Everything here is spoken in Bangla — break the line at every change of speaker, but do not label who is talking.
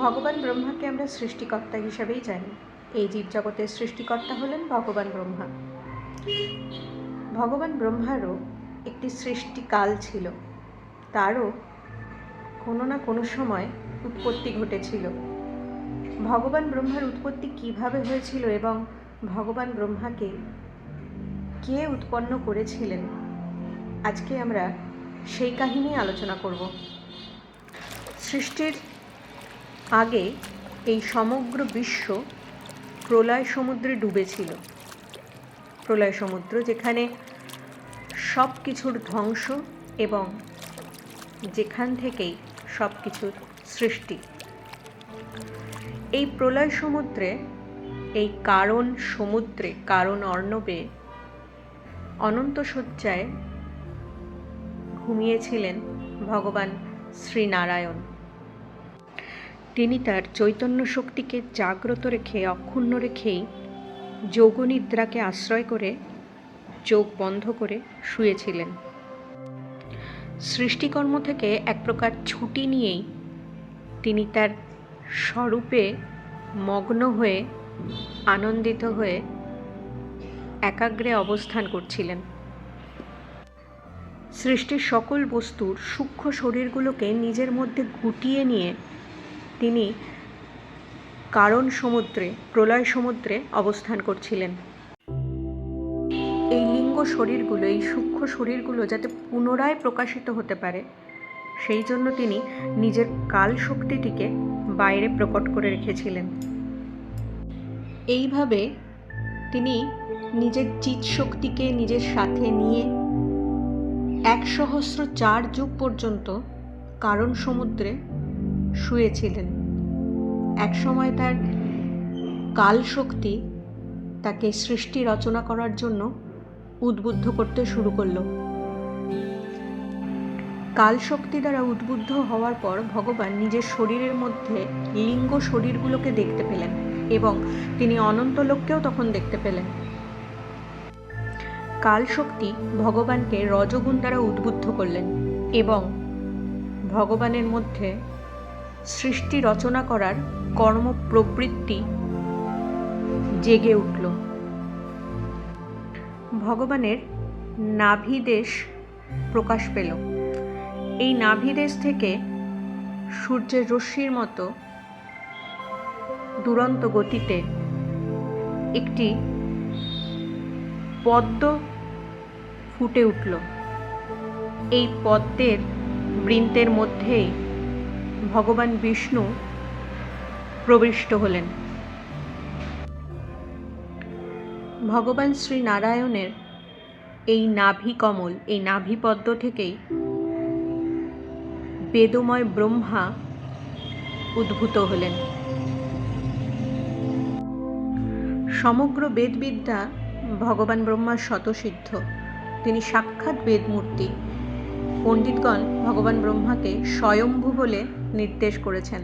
ভগবান ব্রহ্মাকে আমরা সৃষ্টিকর্তা হিসাবেই জানি। এই জীবজগতের সৃষ্টিকর্তা হলেন ভগবান ব্রহ্মা। ভগবান ব্রহ্মারও একটি সৃষ্টিকাল ছিল, তারও কোনো না কোনো সময় উৎপত্তি ঘটেছিল। ভগবান ব্রহ্মার উৎপত্তি কিভাবে হয়েছিল এবং ভগবান ব্রহ্মাকে কে উৎপন্ন করেছিলেন, আজকে আমরা সেই কাহিনী আলোচনা করব। সৃষ্টির আগে এই সমগ্র বিশ্ব প্রলয় সমুদ্রে ডুবেছিল। প্রলয় সমুদ্র, যেখানে সব কিছুর ধ্বংস এবং যেখান থেকেই সব কিছুর সৃষ্টি। এই প্রলয় সমুদ্রে, এই কারণ সমুদ্রে, কারণ অর্ণবে অনন্ত শয্যায় ঘুমিয়েছিলেন ভগবান শ্রীনারায়ণ। তিনি তার চৈতন্য শক্তিকে জাগ্রত রেখে, অক্ষুণ্ণ রেখেই যোগনিদ্রাকে আশ্রয় করে চোখ বন্ধ করে শুয়েছিলেন। সৃষ্টিকর্ম থেকে এক প্রকার ছুটি নিয়েই তিনি তার স্বরূপে মগ্ন হয়ে, আনন্দিত হয়ে একাগ্রে অবস্থান করছিলেন। সৃষ্টির সকল বস্তুর সূক্ষ্ম শরীরগুলোকে নিজের মধ্যে গুটিয়ে নিয়ে তিনি কারণ সমুদ্রে, প্রলয় সমুদ্রে অবস্থান করছিলেন। এই লিঙ্গ শরীরগুলো, এই সূক্ষ্ম শরীরগুলো যাতে পুনরায় প্রকাশিত হতে পারে, সেই জন্য তিনি নিজের কাল শক্তিটিকে বাইরে প্রকট করে রেখেছিলেন। এইভাবে তিনি নিজের চিৎ শক্তিকে নিজের সাথে নিয়ে ১,০০৪ যুগ পর্যন্ত কারণ সমুদ্রে শুয়েছিলেন। একসময় তার কাল শক্তি তাকে সৃষ্টি রচনা করার জন্য উদ্বুদ্ধ করতে শুরু করল। কাল শক্তি দ্বারা উদ্বুদ্ধ হওয়ার পর ভগবান নিজের শরীরের মধ্যে লিঙ্গ শরীরগুলোকে দেখতে পেলেন এবং তিনি অনন্ত লোককেও তখন দেখতে পেলেন। কাল শক্তি ভগবানকে রজগুণ দ্বারা উদ্বুদ্ধ করলেন এবং ভগবানের মধ্যে সৃষ্টি রচনা করার কর্ম প্রবৃত্তি জেগে উঠল। ভগবানের নাভিদেশ প্রকাশ পেল। এই নাভিদেশ থেকে সূর্যের রশ্মির মতো দুরন্ত গতিতে একটি পদ্ম ফুটে উঠল। এই পদ্মের বৃন্তের মধ্যেই ভগবান বিষ্ণু প্রবিষ্ট হলেন। ভগবান শ্রীনারায়ণের এই নাভি কমল, এই নাভি পদ্ম থেকেই বেদময় ব্রহ্মা উদ্ভূত হলেন। সমগ্র বেদবিদ্যা ভগবান ব্রহ্মার স্বতঃসিদ্ধ। তিনি সাক্ষাৎ বেদমূর্তি। পণ্ডিতগণ ভগবান ব্রহ্মাকে স্বয়ম্ভু বলে নির্দেশ করেছেন।